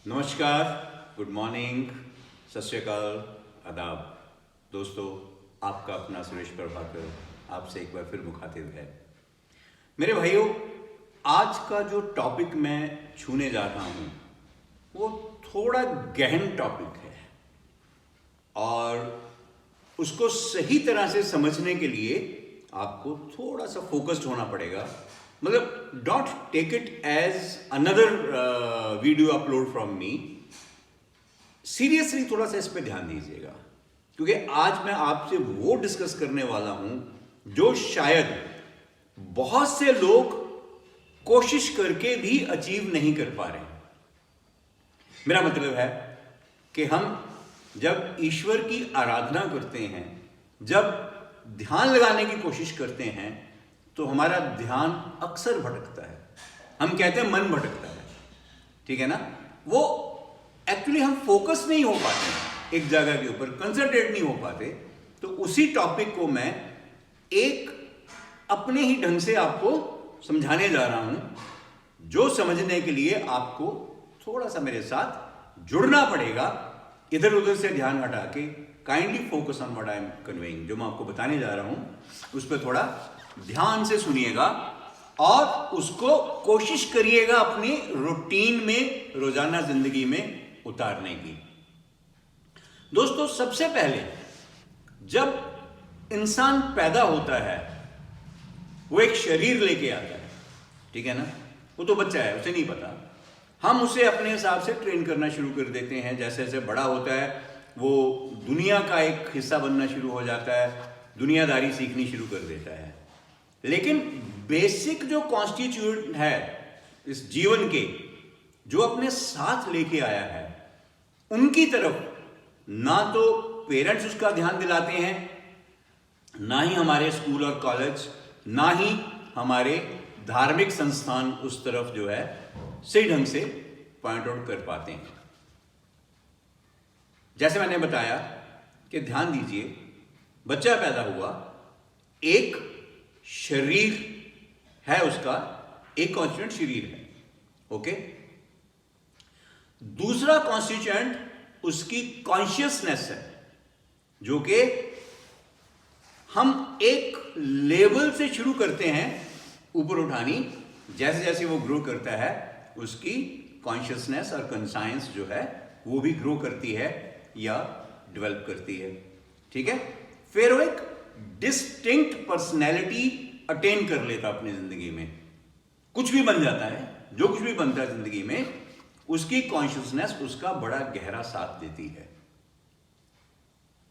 नमस्कार, good morning, सत श्री अकाल, आदाब। दोस्तों, आपका अपना सुरेश प्रभाकर आपसे एक बार फिर मुखातिब है। मेरे भाइयों, आज का जो टॉपिक मैं छूने जा रहा हूँ वो थोड़ा गहन टॉपिक है और उसको सही तरह से समझने के लिए आपको थोड़ा सा फोकस्ड होना पड़ेगा। मतलब don't take it as another video upload from me. Seriously थोड़ा सा इस पे ध्यान दीजिएगा, क्योंकि आज मैं आपसे वो डिस्कस करने वाला हूं जो शायद बहुत से लोग कोशिश करके भी अचीव नहीं कर पा रहे। मेरा मतलब है कि हम जब ईश्वर की आराधना करते हैं, जब ध्यान लगाने की कोशिश करते हैं, तो हमारा ध्यान अक्सर भटकता है। हम कहते हैं मन भटकता है, ठीक है ना। वो एक्चुअली हम फोकस नहीं हो पाते, एक जगह के ऊपर कंसंट्रेट नहीं हो पाते। तो उसी टॉपिक को मैं एक अपने ही ढंग से आपको समझाने जा रहा हूं, जो समझने के लिए आपको थोड़ा सा मेरे साथ जुड़ना पड़ेगा। इधर उधर से ध्यान हटा के kindly focus on what I am conveying. जो मैं आपको बताने जा रहा हूं उस पर थोड़ा ध्यान से सुनिएगा और उसको कोशिश करिएगा अपनी रूटीन में, रोजाना जिंदगी में उतारने की। दोस्तों, सबसे पहले जब इंसान पैदा होता है वो एक शरीर लेके आता है, ठीक है ना। वो तो बच्चा है, उसे नहीं पता। हम उसे अपने हिसाब से ट्रेन करना शुरू कर देते हैं। जैसे जैसे बड़ा होता है वो दुनिया का एक हिस्सा बनना शुरू हो जाता है, दुनियादारी सीखनी शुरू कर देता है। लेकिन बेसिक जो कॉन्स्टिट्यूट है इस जीवन के, जो अपने साथ लेके आया है, उनकी तरफ ना तो पेरेंट्स उसका ध्यान दिलाते हैं, ना ही हमारे स्कूल और कॉलेज, ना ही हमारे धार्मिक संस्थान उस तरफ जो है सही ढंग से पॉइंट आउट कर पाते हैं। जैसे मैंने बताया कि ध्यान दीजिए, बच्चा पैदा हुआ, एक शरीर है उसका, एक कॉन्स्टिट्यूएंट शरीर है, ओके। दूसरा कॉन्स्टिट्यूएंट उसकी कॉन्शियसनेस है, जो कि हम एक लेवल से शुरू करते हैं ऊपर उठानी। जैसे जैसे वो ग्रो करता है उसकी कॉन्शियसनेस और कंसाइंस जो है वो भी ग्रो करती है या डेवलप करती है, ठीक है। फिर वो एक डिस्टिंक्ट पर्सनैलिटी अटेन कर लेता अपनी जिंदगी में। कुछ भी बन जाता है, जो कुछ भी बनता है जिंदगी में, उसकी कॉन्शियसनेस उसका बड़ा गहरा साथ देती है।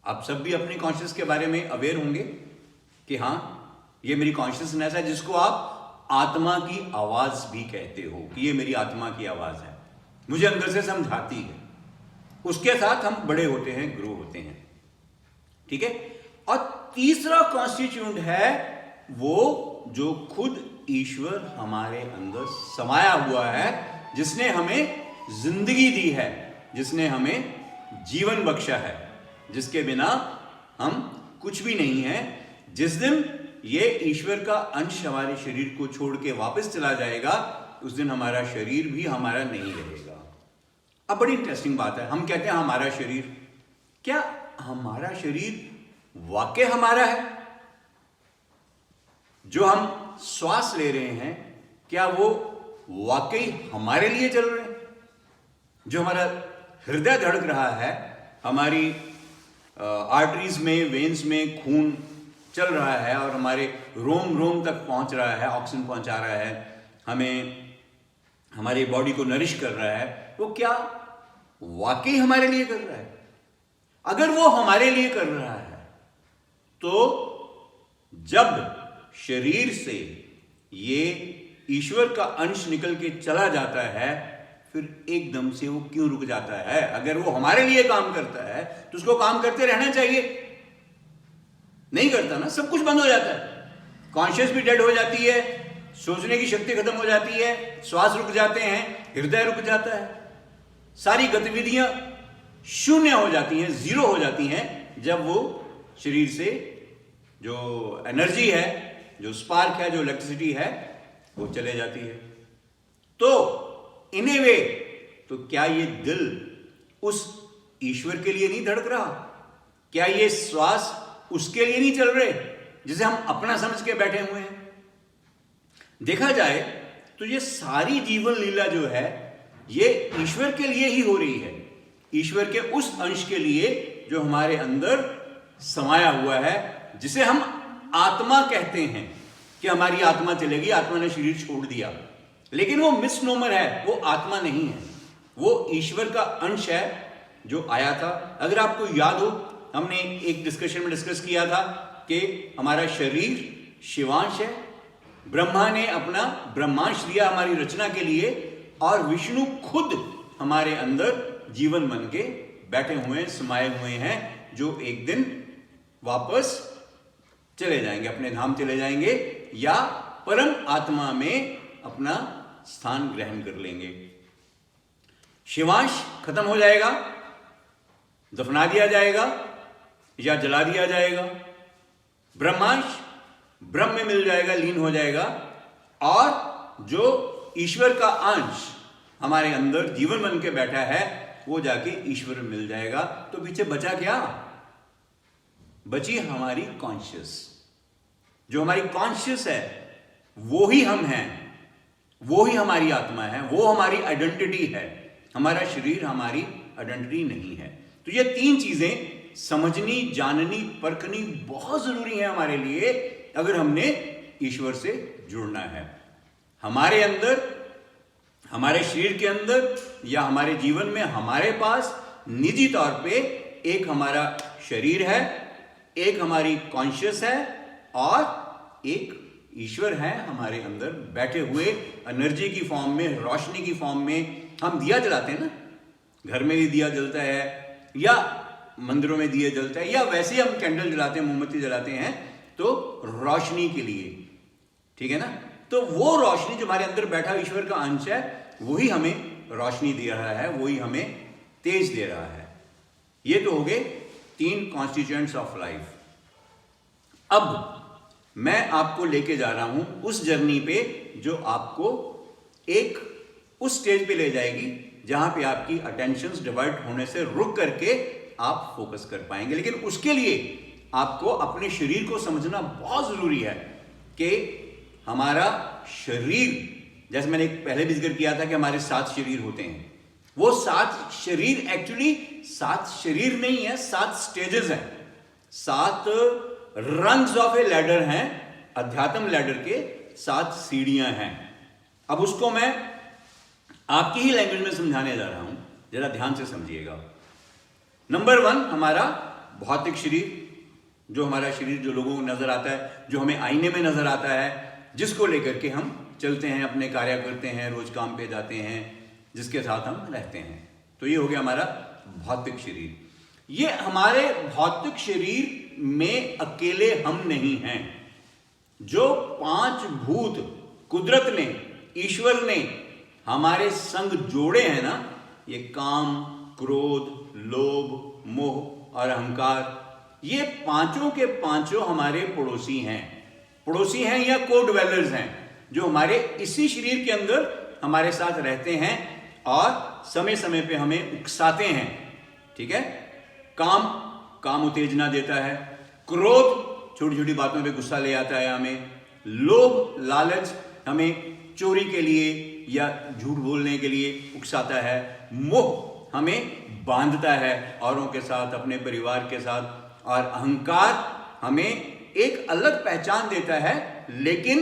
आप सब भी अपनी कॉन्शियस के बारे में अवेयर होंगे कि हाँ, ये मेरी कॉन्शियसनेस है, जिसको आप आत्मा की आवाज भी कहते हो कि ये मेरी आत्मा की आवाज है, मुझे अंदर से समझाती है। उसके साथ हम बड़े होते हैं, ग्रो होते हैं, ठीक है। और तीसरा कॉन्स्टिट्यूएंट है वो जो खुद ईश्वर हमारे अंदर समाया हुआ है, जिसने हमें जिंदगी दी है, जिसने हमें जीवन बख्शा है, जिसके बिना हम कुछ भी नहीं है। जिस दिन ये ईश्वर का अंश हमारे शरीर को छोड़ के वापस चला जाएगा, उस दिन हमारा शरीर भी हमारा नहीं रहेगा। अब बड़ी इंटरेस्टिंग बात है, हम कहते हैं हमारा शरीर। क्या हमारा शरीर वाकई हमारा है? जो हम श्वास ले रहे हैं, क्या वो वाकई हमारे लिए चल रहे हैं? जो हमारा हृदय धड़क रहा है, हमारी आर्टरीज में, वेन्स में खून चल रहा है और हमारे रोम रोम तक पहुंच रहा है, ऑक्सीजन पहुंचा रहा है, हमें हमारी बॉडी को नरिश कर रहा है, वो क्या वाकई हमारे लिए कर रहा है? अगर वो हमारे लिए कर रहा है, तो जब शरीर से ये ईश्वर का अंश निकल के चला जाता है, फिर एकदम से वो क्यों रुक जाता है? अगर वो हमारे लिए काम करता है तो उसको काम करते रहना चाहिए। नहीं करता ना, सब कुछ बंद हो जाता है। कॉन्शियस भी डेड हो जाती है, सोचने की शक्ति खत्म हो जाती है, श्वास रुक जाते हैं, हृदय रुक जाता है, सारी गतिविधियां शून्य हो जाती हैं, जीरो हो जाती हैं, जब वो शरीर से जो एनर्जी है, जो स्पार्क है, जो इलेक्ट्रिसिटी है, वो चले जाती है। तो इन ए वे तो क्या ये दिल उस ईश्वर के लिए नहीं धड़क रहा? क्या ये श्वास उसके लिए नहीं चल रहे जिसे हम अपना समझ के बैठे हुए हैं? देखा जाए तो ये सारी जीवन लीला जो है ये ईश्वर के लिए ही हो रही है, ईश्वर के उस अंश के लिए जो हमारे अंदर समाया हुआ है, जिसे हम आत्मा कहते हैं कि हमारी आत्मा चलेगी, आत्मा ने शरीर छोड़ दिया। लेकिन वो मिसनोमर है, वो आत्मा नहीं है, वो ईश्वर का अंश है जो आया था। अगर आपको याद हो, हमने एक डिस्कशन में डिस्कस किया था कि हमारा शरीर शिवांश है, ब्रह्मा ने अपना ब्रह्मांश दिया हमारी रचना के लिए, और विष्णु खुद हमारे अंदर जीवन बन के बैठे हुए हैं, समाये हुए हैं, जो एक दिन वापस चले जाएंगे, अपने धाम चले जाएंगे या परम आत्मा में अपना स्थान ग्रहण कर लेंगे। शिवांश खत्म हो जाएगा, दफना दिया जाएगा या जला दिया जाएगा। ब्रह्मांश ब्रह्म में मिल जाएगा, लीन हो जाएगा, और जो ईश्वर का अंश हमारे अंदर जीवन बन के बैठा है वो जाके ईश्वर में मिल जाएगा। तो पीछे बचा क्या? बची हमारी कॉन्शियस। जो हमारी कॉन्शियस है वो ही हम हैं, वो ही हमारी आत्मा है, वो हमारी आइडेंटिटी है। हमारा शरीर हमारी आइडेंटिटी नहीं है। तो ये तीन चीजें समझनी, जाननी, परखनी बहुत जरूरी है हमारे लिए अगर हमने ईश्वर से जुड़ना है। हमारे अंदर, हमारे शरीर के अंदर या हमारे जीवन में हमारे पास निजी तौर पे एक हमारा शरीर है, एक हमारी कॉन्शियस है, और एक ईश्वर है हमारे अंदर बैठे हुए, एनर्जी की फॉर्म में, रोशनी की फॉर्म में। हम दिया जलाते हैं ना, घर में भी दिया जलता है या मंदिरों में दिया जलता है, या वैसे ही हम कैंडल जलाते हैं, मोमबत्ती जलाते हैं तो रोशनी के लिए, ठीक है ना। तो वो रोशनी जो हमारे अंदर बैठा ईश्वर का अंश है वही हमें रोशनी दे रहा है, वही हमें तेज दे रहा है। ये तो हो गए तीन कॉन्स्टिट्यूएंट्स ऑफ लाइफ। अब मैं आपको लेके जा रहा हूं उस जर्नी पे जो आपको एक उस स्टेज पे ले जाएगी जहां पे आपकी अटेंशन डिवाइड होने से रुक करके आप फोकस कर पाएंगे। लेकिन उसके लिए आपको अपने शरीर को समझना बहुत जरूरी है कि हमारा शरीर, जैसे मैंने पहले भी जिक्र किया था कि हमारे 7 शरीर होते हैं। वो 7 शरीर एक्चुअली 7 शरीर नहीं है, 7 स्टेजेस हैं, 7 रंग्स ऑफ ए लैडर हैं, अध्यात्म लैडर के 7 सीढ़ियां हैं। अब उसको मैं आपकी ही लैंग्वेज में समझाने जा रहा हूं, जरा ध्यान से समझिएगा। नंबर 1 हमारा भौतिक शरीर, जो हमारा शरीर जो लोगों को नजर आता है, जो हमें आईने में नजर आता है, जिसको लेकर के हम चलते हैं, अपने कार्य करते हैं, रोज काम पे जाते हैं, जिसके साथ हम रहते हैं। तो ये हो गया हमारा भौतिक शरीर। ये हमारे भौतिक शरीर में अकेले हम नहीं हैं। जो 5 भूत कुदरत ने, ईश्वर ने हमारे संग जोड़े हैं ना, ये काम, क्रोध, लोभ, मोह और अहंकार, ये पांचों के पांचों हमारे पड़ोसी हैं। पड़ोसी हैं या को ड्वेलर्स हैं, जो हमारे इसी शरीर के अंदर हमारे साथ रहते हैं और समय समय पे हमें उकसाते हैं, ठीक है। काम उत्तेजना देता है, क्रोध छोटी छोटी बातों पे गुस्सा ले आता है हमें, लोभ लालच हमें चोरी के लिए या झूठ बोलने के लिए उकसाता है, मोह हमें बांधता है औरों के साथ, अपने परिवार के साथ, और अहंकार हमें एक अलग पहचान देता है लेकिन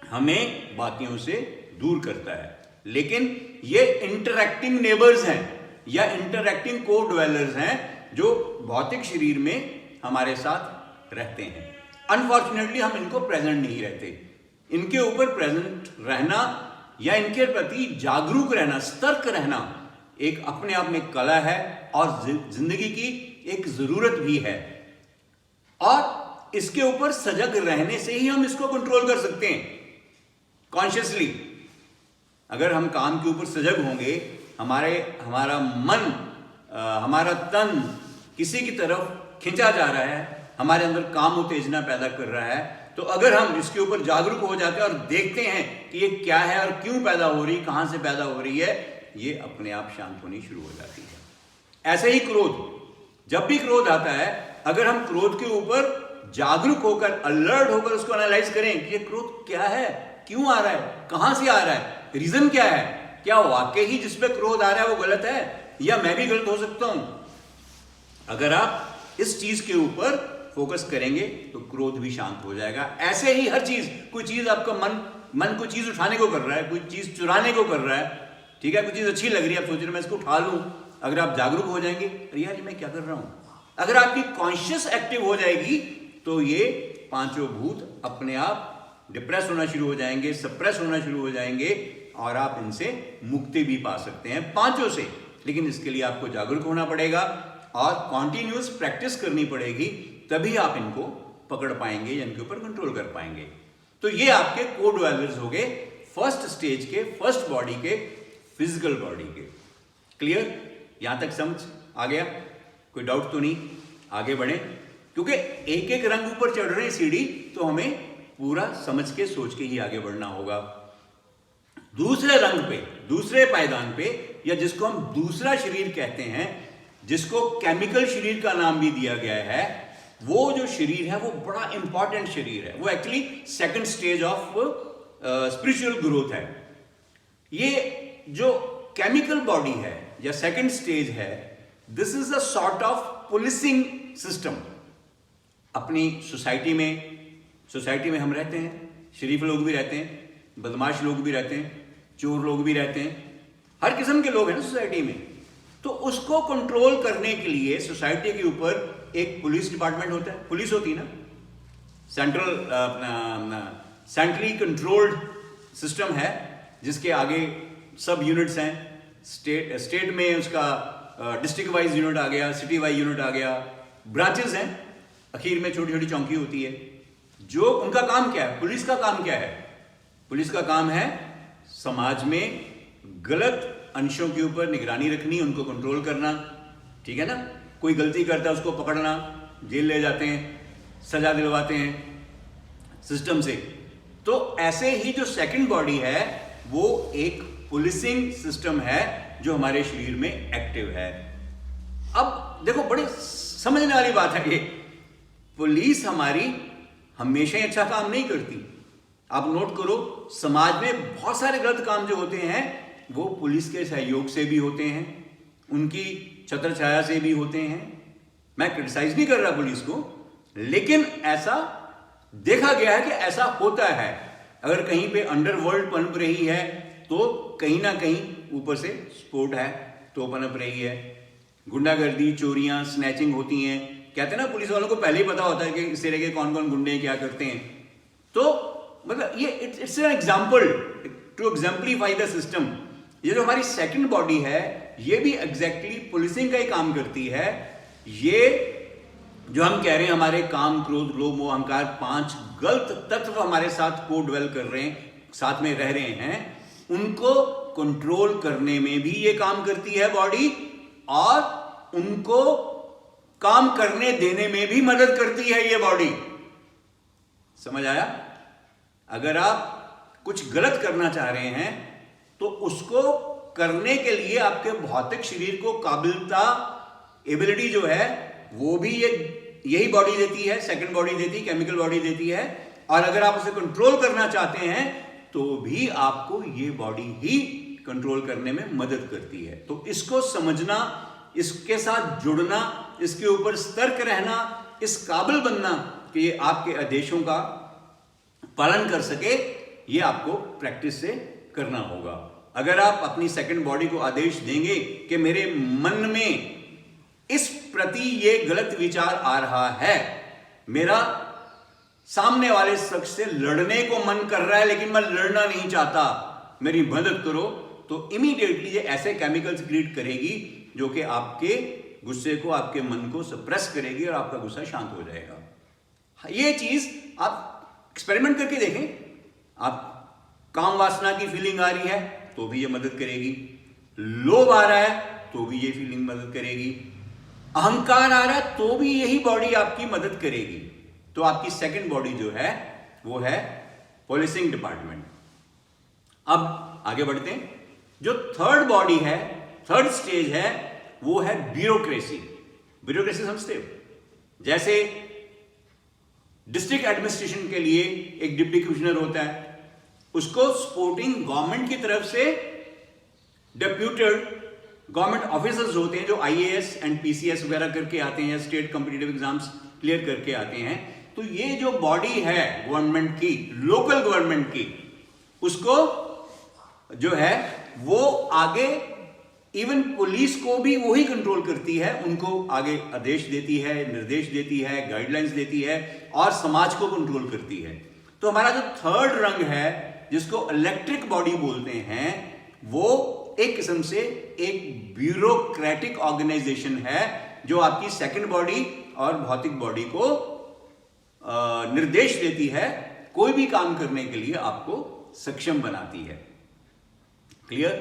हमें बाकियों से दूर करता है। लेकिन ये इंटरैक्टिंग नेबर्स हैं या इंटरैक्टिंग को ड्वेलर्स हैं जो भौतिक शरीर में हमारे साथ रहते हैं। अनफॉर्चुनेटली हम इनको प्रेजेंट नहीं रहते। इनके ऊपर प्रेजेंट रहना या इनके प्रति जागरूक रहना, सतर्क रहना एक अपने आप में कला है और जिंदगी की एक जरूरत भी है, और इसके ऊपर सजग रहने से ही हम इसको कंट्रोल कर सकते हैं कॉन्शियसली। अगर हम काम के ऊपर सजग होंगे, हमारा मन, हमारा तन किसी की तरफ खिंचा जा रहा है, हमारे अंदर काम उत्तेजना पैदा कर रहा है, तो अगर हम इसके ऊपर जागरूक हो जाते हैं और देखते हैं कि ये क्या है और क्यों पैदा हो रही, कहां से पैदा हो रही है, ये अपने आप शांत होनी शुरू हो जाती है। ऐसे ही क्रोध, जब भी क्रोध आता है, अगर हम क्रोध के ऊपर जागरूक होकर, अलर्ट होकर उसको एनालाइज करें कि ये क्रोध क्या है, क्यों आ रहा है, कहां से आ रहा है, रीजन क्या है, क्या वाकई ही जिस पे क्रोध आ रहा है वो गलत है या मैं भी गलत हो सकता हूं। अगर आप इस चीज के ऊपर फोकस करेंगे तो क्रोध भी शांत हो जाएगा। ऐसे ही हर चीज, कोई चीज आपका मन कोई चीज उठाने को कर रहा है, कोई चीज चुराने को कर रहा है, ठीक है, कोई चीज अच्छी लग रही है, आप सोच रहे हैं मैं इसको उठा लूं। अगर आप जागरूक हो जाएंगे, अरे यार ये मैं क्या कर रहा हूं, अगर आपकी कॉन्शियस एक्टिव हो जाएगी तो ये पांचों भूत अपने आप डिप्रेस होना शुरू हो जाएंगे, सप्रेस होना शुरू हो जाएंगे और आप इनसे मुक्ति भी पा सकते हैं, पांचों से। लेकिन इसके लिए आपको जागरूक होना पड़ेगा और कॉन्टिन्यूस प्रैक्टिस करनी पड़ेगी, तभी आप इनको पकड़ पाएंगे या इनके ऊपर कंट्रोल कर पाएंगे। तो ये आपके कोड वैल्यूज हो गए फर्स्ट स्टेज के, फर्स्ट बॉडी के, फिजिकल बॉडी के। क्लियर? यहां तक समझ आ गया? कोई डाउट तो नहीं? आगे बढ़े, क्योंकि एक एक रंग ऊपर चढ़ रहे हैं सीढ़ी, तो हमें पूरा समझ के सोच के ही आगे बढ़ना होगा। दूसरे रंग पे, दूसरे पायदान पे, या जिसको हम दूसरा शरीर कहते हैं, जिसको केमिकल शरीर का नाम भी दिया गया है, वो जो शरीर है वो बड़ा इंपॉर्टेंट शरीर है। वो actually second stage of spiritual growth है। ये जो केमिकल बॉडी है या सेकंड स्टेज है, this is a sort of policing system. अपनी सोसाइटी में हम रहते हैं, शरीफ लोग भी रहते हैं, बदमाश लोग भी रहते हैं, चोर लोग भी रहते हैं, हर किस्म के लोग हैं ना सोसाइटी में। तो उसको कंट्रोल करने के लिए सोसाइटी के ऊपर एक पुलिस डिपार्टमेंट होता है, पुलिस होती है ना, सेंट्रली कंट्रोल्ड सिस्टम है, जिसके आगे सब यूनिट्स हैं। स्टेट में उसका डिस्ट्रिक्ट वाइज यूनिट आ गया, सिटी वाइज यूनिट आ गया, ब्रांचेस हैं, आखिर में छोटी छोटी चौकी होती है। जो उनका काम क्या है, पुलिस का काम क्या है? पुलिस का काम है समाज में गलत अंशों के ऊपर निगरानी रखनी, उनको कंट्रोल करना, ठीक है ना। कोई गलती करता है उसको पकड़ना, जेल ले जाते हैं, सजा दिलवाते हैं सिस्टम से। तो ऐसे ही जो सेकंड बॉडी है वो एक पुलिसिंग सिस्टम है जो हमारे शरीर में एक्टिव है। अब देखो, बड़े समझने वाली बात है ये, पुलिस हमारी हमेशा ही अच्छा काम नहीं करती। आप नोट करो, समाज में बहुत सारे गलत काम जो होते हैं वो पुलिस के सहयोग से भी होते हैं, उनकी छत्र छाया से भी होते हैं। मैं क्रिटिसाइज नहीं कर रहा पुलिस को, लेकिन ऐसा देखा गया है कि ऐसा होता है। अगर कहीं पे अंडरवर्ल्ड पनप रही है तो कहीं ना कहीं ऊपर से स्पोर्ट है तो पनप रही है। गुंडागर्दी, चोरियां, स्नैचिंग होती हैं। कहते हैं ना, पुलिस वालों को पहले ही पता होता है कि इस तरह के कौन कौन गुंडे क्या करते हैं। तो मतलब ये it's an example to exemplify the system. ये जो हमारी सेकंड बॉडी है ये भी एग्जैक्टली पुलिसिंग का ही काम करती है। ये जो हम कह रहे हैं हमारे काम, क्रोध, लोभ, मोह, अहंकार, 5 गलत तत्व हमारे साथ को डवेल कर रहे हैं, साथ में रह रहे हैं, उनको कंट्रोल करने में भी ये काम करती है बॉडी, और उनको काम करने देने में भी मदद करती है ये बॉडी। समझ आया? अगर आप कुछ गलत करना चाह रहे हैं तो उसको करने के लिए आपके भौतिक शरीर को काबिलता, एबिलिटी जो है वो भी यही बॉडी देती है, सेकंड बॉडी देती है, केमिकल बॉडी देती है। और अगर आप उसे कंट्रोल करना चाहते हैं तो भी आपको ये बॉडी ही कंट्रोल करने में मदद करती है। तो इसको समझना, इसके साथ जुड़ना, इसके ऊपर सतर्क रहना, इस काबिल बनना कि ये आपके आदेशों का पालन कर सके, ये आपको प्रैक्टिस से करना होगा। अगर आप अपनी सेकंड बॉडी को आदेश देंगे कि मेरे मन में इस प्रति ये गलत विचार आ रहा है, मेरा सामने वाले शख्स से लड़ने को मन कर रहा है लेकिन मैं लड़ना नहीं चाहता, मेरी मदद करो, तो इमीडिएटली ये ऐसे केमिकल्स क्रिएट करेगी जो कि आपके गुस्से को, आपके मन को सप्रेस करेगी और आपका गुस्सा शांत हो जाएगा। ये चीज आप एक्सपेरिमेंट करके देखें। आप काम वासना की फीलिंग आ रही है तो भी ये मदद करेगी, लोभ आ रहा है तो भी ये फीलिंग मदद करेगी, अहंकार आ रहा है तो भी यही बॉडी आपकी मदद करेगी। तो आपकी सेकंड बॉडी जो है वो है पुलिसिंग डिपार्टमेंट। अब आगे बढ़ते हैं। जो थर्ड बॉडी है, थर्ड स्टेज है, वो है ब्यूरोक्रेसी। ब्यूरोक्रेसी समझते हो? जैसे डिस्ट्रिक्ट एडमिनिस्ट्रेशन के लिए एक डिप्टी कमिश्नर होता है, उसको सपोर्टिंग गवर्नमेंट की तरफ से डेप्यूटेड गवर्नमेंट ऑफिसर्स होते हैं जो आईएएस एंड पीसीएस वगैरह करके आते हैं या स्टेट कॉम्पिटिटिव एग्जाम्स क्लियर करके आते हैं। तो ये जो बॉडी है गवर्नमेंट की, लोकल गवर्नमेंट की, उसको जो है वो आगे इवन पुलिस को भी वही कंट्रोल करती है, उनको आगे आदेश देती है, निर्देश देती है, गाइडलाइंस देती है और समाज को कंट्रोल करती है। तो हमारा जो थर्ड रंग है जिसको इलेक्ट्रिक बॉडी बोलते हैं, वो एक किस्म से एक ब्यूरोक्रेटिक ऑर्गेनाइजेशन है जो आपकी सेकंड बॉडी और भौतिक बॉडी को निर्देश देती है, कोई भी काम करने के लिए आपको सक्षम बनाती है। क्लियर?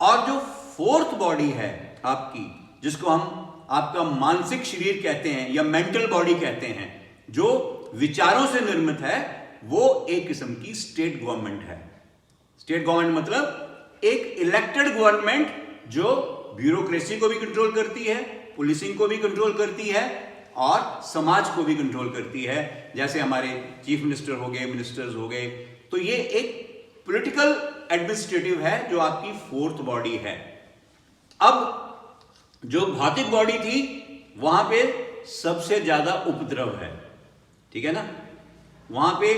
और जो फोर्थ बॉडी है आपकी, जिसको हम आपका मानसिक शरीर कहते हैं या मेंटल बॉडी कहते हैं, जो विचारों से निर्मित है, वो एक किस्म की स्टेट गवर्नमेंट है। स्टेट गवर्नमेंट मतलब एक इलेक्टेड गवर्नमेंट जो ब्यूरोक्रेसी को भी कंट्रोल करती है, पुलिसिंग को भी कंट्रोल करती है और समाज को भी कंट्रोल करती है। जैसे हमारे चीफ मिनिस्टर हो गए, मिनिस्टर्स हो गए। तो ये एक पॉलिटिकल एडमिनिस्ट्रेटिव है जो आपकी फोर्थ बॉडी है। अब जो भौतिक बॉडी थी वहां पे सबसे ज्यादा उपद्रव है, ठीक है ना? वहां पे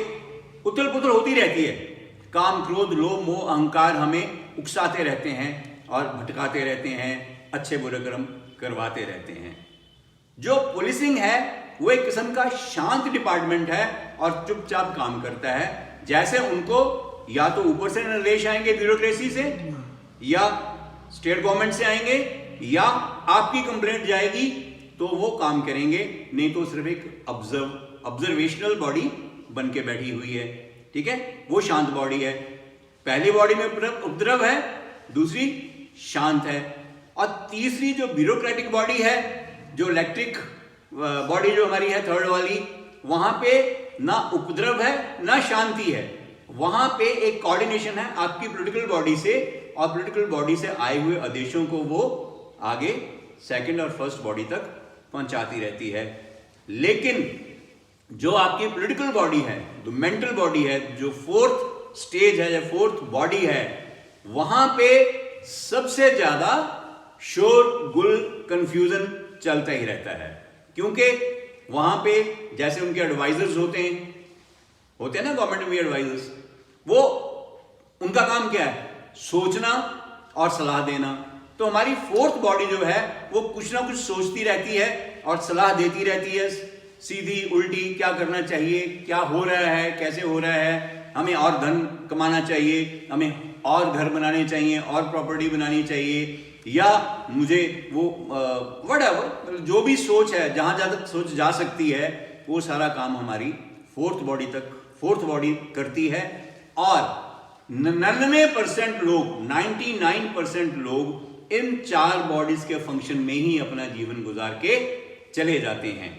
उथल पुथल होती रहती है, काम क्रोध लोभ मोह अहंकार हमें उकसाते रहते हैं और भटकाते रहते हैं, अच्छे बुरे कर्म करवाते रहते हैं। जो पुलिसिंग है वो एक किस्म का शांत डिपार्टमेंट है और चुपचाप काम करता है। जैसे उनको या तो ऊपर से निर्देश आएंगे ब्यूरोक्रेसी से, या स्टेट गवर्नमेंट से आएंगे, या आपकी कंप्लेंट जाएगी तो वो काम करेंगे, नहीं तो सिर्फ एक ऑब्जर्वेशनल बॉडी बन के बैठी हुई है, ठीक है? वो शांत बॉडी है। पहली बॉडी में उपद्रव है, दूसरी शांत है, और तीसरी जो ब्यूरोक्रेटिक बॉडी है, जो इलेक्ट्रिक बॉडी जो हमारी है थर्ड वाली, वहां पे ना उपद्रव है ना शांति है। वहां पे एक कोऑर्डिनेशन है आपकी पॉलिटिकल बॉडी से, और पॉलिटिकल बॉडी से आए हुए आदेशों को वो आगे सेकंड और फर्स्ट बॉडी तक पहुंचाती रहती है। लेकिन जो आपकी पॉलिटिकल बॉडी है, जो मेंटल बॉडी है, जो फोर्थ स्टेज है या फोर्थ बॉडी है, वहां पे सबसे ज्यादा शोर गुल कंफ्यूजन चलता ही रहता है। क्योंकि वहां पे जैसे उनके एडवाइजर्स होते हैं ना गवर्नमेंट में एडवाइजर्स, वो उनका काम क्या है? सोचना और सलाह देना। तो हमारी फोर्थ बॉडी जो है वो कुछ ना कुछ सोचती रहती है और सलाह देती रहती है, सीधी उल्टी, क्या करना चाहिए, क्या हो रहा है, कैसे हो रहा है, हमें और धन कमाना चाहिए, हमें और घर बनाने चाहिए, और प्रॉपर्टी बनानी चाहिए, या मुझे वो व्हाटएवर, जो भी सोच है, जहां जहां तक सोच जा सकती है, वो सारा काम हमारी फोर्थ बॉडी करती है। और 99% लोग, 99% लोग इन चार बॉडीज के फंक्शन में ही अपना जीवन गुजार के चले जाते हैं।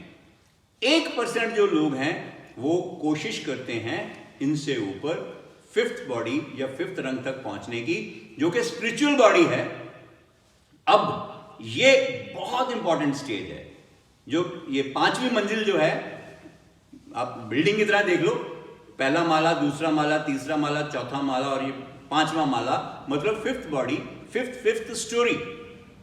1% जो लोग हैं वो कोशिश करते हैं इनसे ऊपर फिफ्थ बॉडी या फिफ्थ रंग तक पहुंचने की, जो कि स्पिरिचुअल बॉडी है। अब ये बहुत इंपॉर्टेंट स्टेज है। जो ये पांचवी मंजिल जो है, आप बिल्डिंग की तरह देख लो, पहला माला, दूसरा माला, तीसरा माला, चौथा माला और ये पांचवा माला, मतलब फिफ्थ बॉडी, फिफ्थ स्टोरी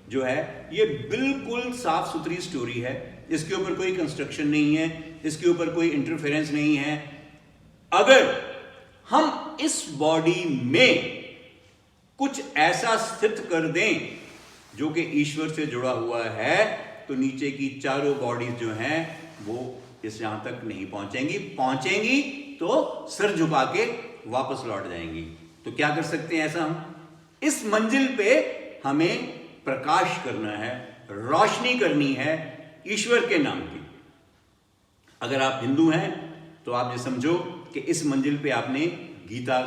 जो है, ये बिल्कुल साफ सुथरी स्टोरी है। इसके ऊपर कोई कंस्ट्रक्शन नहीं है, इसके ऊपर कोई इंटरफेरेंस नहीं है। अगर हम इस बॉडी में कुछ ऐसा स्थित कर दें जो कि ईश्वर से जुड़ा हुआ है, तो नीचे की चारों बॉडीज जो हैं वो इस यहां तक नहीं पहुंचेंगी तो सिर झुका के वापस लौट जाएंगी। तो क्या कर सकते हैं ऐसा? हम इस मंजिल पे हमें प्रकाश करना है, रोशनी करनी है ईश्वर के नाम की। अगर आप हिंदू हैं तो आप ये समझो कि इस मंजिल पे आपने गीता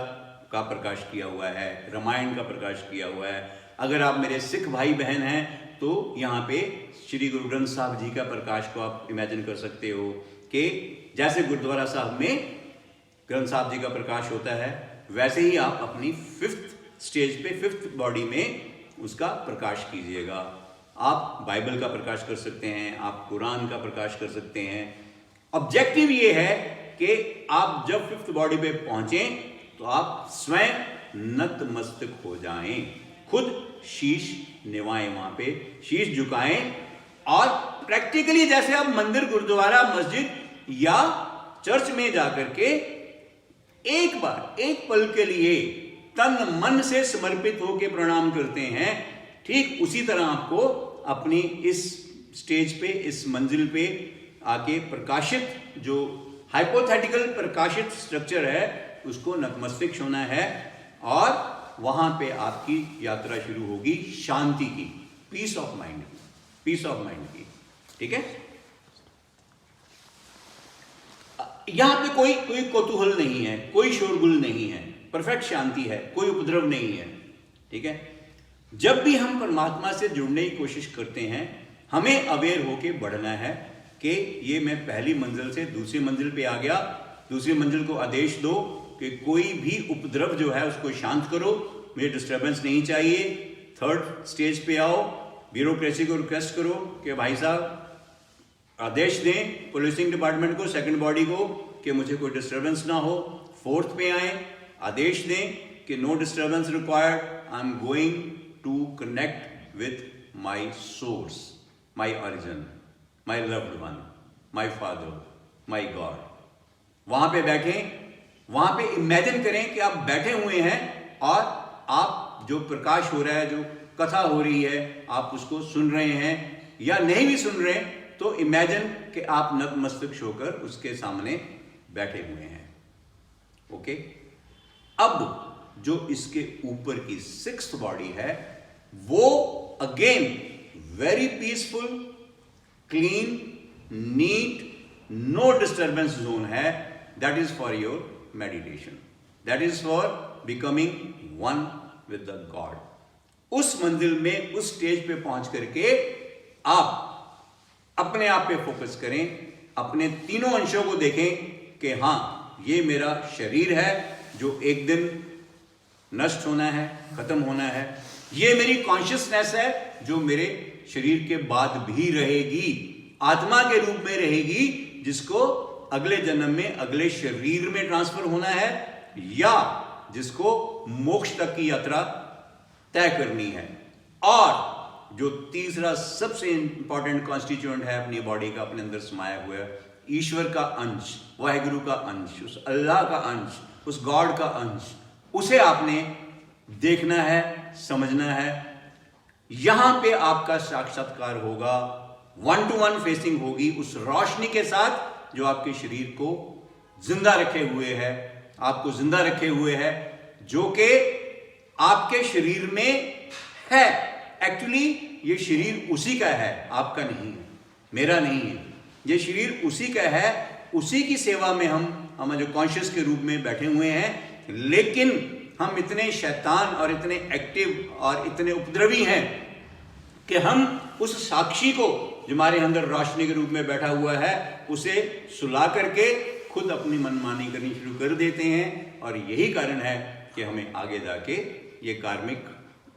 का प्रकाश किया हुआ है, रामायण का प्रकाश किया हुआ है। अगर आप मेरे सिख भाई बहन हैं तो यहाँ पे श्री गुरु ग्रंथ साहब जी का प्रकाश को आप इमेजिन कर सकते हो कि जैसे गुरुद्वारा साहब में ग्रंथ साहब जी का प्रकाश होता है, वैसे ही आप अपनी फिफ्थ स्टेज पे, फिफ्थ बॉडी में उसका प्रकाश कीजिएगा। आप बाइबल का प्रकाश कर सकते हैं, आप कुरान का प्रकाश कर सकते हैं। ऑब्जेक्टिव ये है कि आप जब फिफ्थ बॉडी पे पहुंचे तो आप स्वयं नतमस्तक हो जाएं, खुद शीश निवाएं, वहां पे शीश झुकाएं और प्रैक्टिकली जैसे आप मंदिर, गुरुद्वारा, मस्जिद या चर्च में जाकर के एक बार, एक पल के लिए तन मन से समर्पित होकर प्रणाम करते हैं, ठीक उसी तरह आपको अपनी इस स्टेज पे, इस मंजिल पे आके प्रकाशित, जो हाइपोथेटिकल प्रकाशित स्ट्रक्चर है, उसको नतमस्तक होना है और वहां पे आपकी यात्रा शुरू होगी शांति की, peace of mind, peace of mind की। ठीक है, यहां पे कोई कौतूहल नहीं है, कोई शोरगुल नहीं है, परफेक्ट शांति है, कोई उपद्रव नहीं है। ठीक है, जब भी हम परमात्मा से जुड़ने की कोशिश करते हैं, हमें अवेयर होके बढ़ना है कि ये मैं पहली मंजिल से दूसरी मंजिल पे आ गया, दूसरी मंजिल को आदेश दो कि कोई भी उपद्रव जो है उसको शांत करो, मुझे डिस्टर्बेंस नहीं चाहिए। थर्ड स्टेज पे आओ, ब्यूरोक्रेसी को रिक्वेस्ट करो कि भाई साहब आदेश दें पुलिसिंग डिपार्टमेंट को, सेकंड बॉडी को, कि मुझे कोई डिस्टर्बेंस ना हो। फोर्थ पे आए, आदेश दें कि no disturbance required, I am going to connect with my source, my origin, my loved one, my father, my God. वहां पे बैठें, वहां पे इमेजिन करें कि आप बैठे हुए हैं और आप जो प्रकाश हो रहा है, जो कथा हो रही है, आप उसको सुन रहे हैं, या नहीं भी सुन रहे तो इमेजिन कि आप नतमस्तक होकर उसके सामने बैठे हुए हैं। ओके, अब जो इसके ऊपर की सिक्स्थ बॉडी है वो again very peaceful, clean, neat, no disturbance zone है। That is for your meditation, that is for becoming one with the God. उस मंजिल में, उस स्टेज पे पहुंच करके आप अपने आप पे फोकस करें, अपने तीनों अंशों को देखें कि हां, ये मेरा शरीर है जो एक दिन नष्ट होना है, खत्म होना है। ये मेरी कॉन्शियसनेस है जो मेरे शरीर के बाद भी रहेगी, आत्मा के रूप में रहेगी, जिसको अगले जन्म में, अगले शरीर में ट्रांसफर होना है, या जिसको मोक्ष तक की यात्रा तय करनी है। और जो तीसरा सबसे इंपॉर्टेंट कॉन्स्टिट्यूएंट है अपनी बॉडी का, अपने अंदर समाया हुआ है, ईश्वर का अंश, वाहिगुरु का अंश, उस अल्लाह का अंश, उस गॉड का अंश, उसे आपने देखना है, समझना है। यहां पे आपका साक्षात्कार होगा, वन टू वन फेसिंग होगी उस रोशनी के साथ जो आपके शरीर को जिंदा रखे हुए है, आपको जिंदा रखे हुए है, जो कि आपके शरीर में है। एक्चुअली ये शरीर उसी का है, आपका नहीं है, मेरा नहीं है। ये शरीर उसी का है, उसी की सेवा में हम जो कॉन्शियस के रूप में बैठे हुए हैं। लेकिन हम इतने शैतान और इतने एक्टिव और इतने उपद्रवी हैं कि हम उस साक्षी को जो हमारे अंदर रोशनी के रूप में बैठा हुआ है, उसे सुला करके खुद अपनी मनमानी करनी शुरू कर देते हैं। और यही कारण है कि हमें आगे जाके ये कार्मिक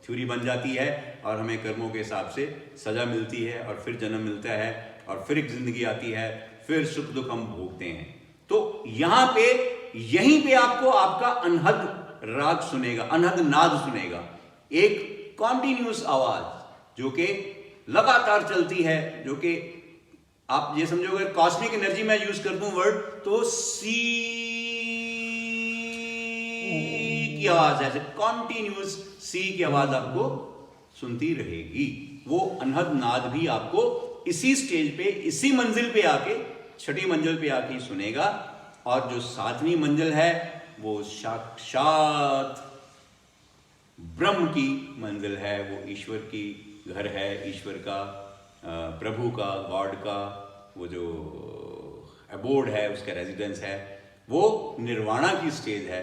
थ्योरी बन जाती है और हमें कर्मों के हिसाब से सजा मिलती है, और फिर जन्म मिलता है, और फिर एक जिंदगी आती है, फिर सुख दुख हम भोगते हैं। तो यहां पे, यहीं पे आपको आपका अनहद राग सुनेगा, अनहद नाद सुनेगा, एक कॉन्टिन्यूस आवाज जो कि लगातार चलती है, जो कि आप ये समझो, अगर कॉस्मिक एनर्जी में यूज कर दूं वर्ड, तो सी की आवाज है, कॉन्टिन्यूस सी की आवाज आपको सुनती रहेगी। वो अनहद नाद भी आपको इसी स्टेज पे, इसी मंजिल पे आके, छठी मंजिल पे आके सुनेगा। और जो सातवीं मंजिल है वो साक्षात ब्रह्म की मंजिल है, वो ईश्वर की घर है, ईश्वर का, प्रभु का, गॉड का वो जो अबोर्ड है, उसका रेजिडेंस है, वो निर्वाणा की स्टेज है।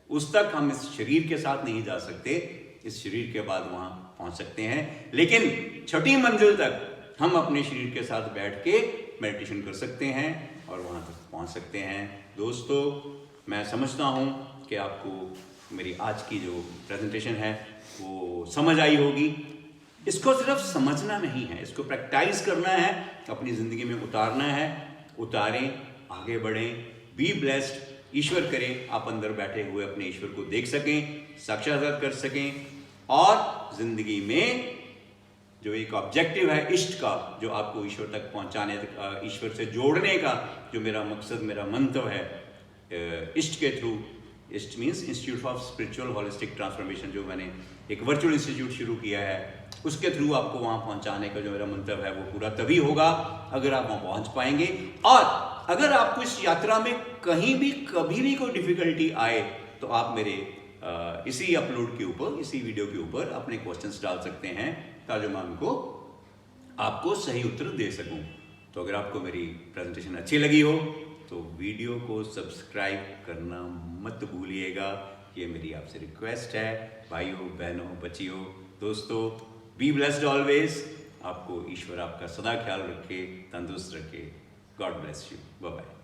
उस तक हम इस शरीर के साथ नहीं जा सकते, इस शरीर के बाद वहां पहुंच सकते हैं। लेकिन छठी मंजिल तक हम अपने शरीर के साथ बैठ के मेडिटेशन कर सकते हैं और वहां तक पहुंच सकते हैं। दोस्तों, मैं समझता हूं कि आपको मेरी आज की जो प्रेजेंटेशन है वो समझ आई होगी। इसको सिर्फ समझना नहीं है, इसको प्रैक्टिस करना है, अपनी ज़िंदगी में उतारना है। उतारें, आगे बढ़ें, बी ब्लेस्ड। ईश्वर करे आप अंदर बैठे हुए अपने ईश्वर को देख सकें, साक्षात्कार कर सकें, और ज़िंदगी में जो एक ऑब्जेक्टिव है इष्ट का, जो आपको ईश्वर तक पहुंचाने, ईश्वर से जोड़ने का जो मेरा मकसद, मेरा मंतव्य है इष्ट के थ्रू, इष्ट means institute of spiritual holistic transformation, जो मैंने एक वर्चुअल इंस्टीट्यूट शुरू किया है, उसके थ्रू आपको वहाँ पहुँचाने का जो मेरा मंतव्य है वो पूरा तभी होगा अगर आप वहाँ पहुँच पाएंगे। और अगर आपको इस यात्रा में कहीं भी कभी भी कोई डिफिकल्टी आए तो आप मेरे इसी अपलोड के ऊपर, इसी वीडियो के ऊपर अपने क्वेश्चंस डाल सकते हैं, ताकि मैं उनको आपको सही उत्तर दे सकूं। तो अगर आपको मेरी प्रेजेंटेशन अच्छी लगी हो तो वीडियो को सब्सक्राइब करना मत भूलिएगा, ये मेरी आपसे रिक्वेस्ट है। भाइयों, बहनों, बच्चियों, दोस्तों, बी ब्लेस्ड ऑलवेज। आपको ईश्वर आपका सदा ख्याल रखे, तंदुरुस्त रखे। God bless you. Bye bye.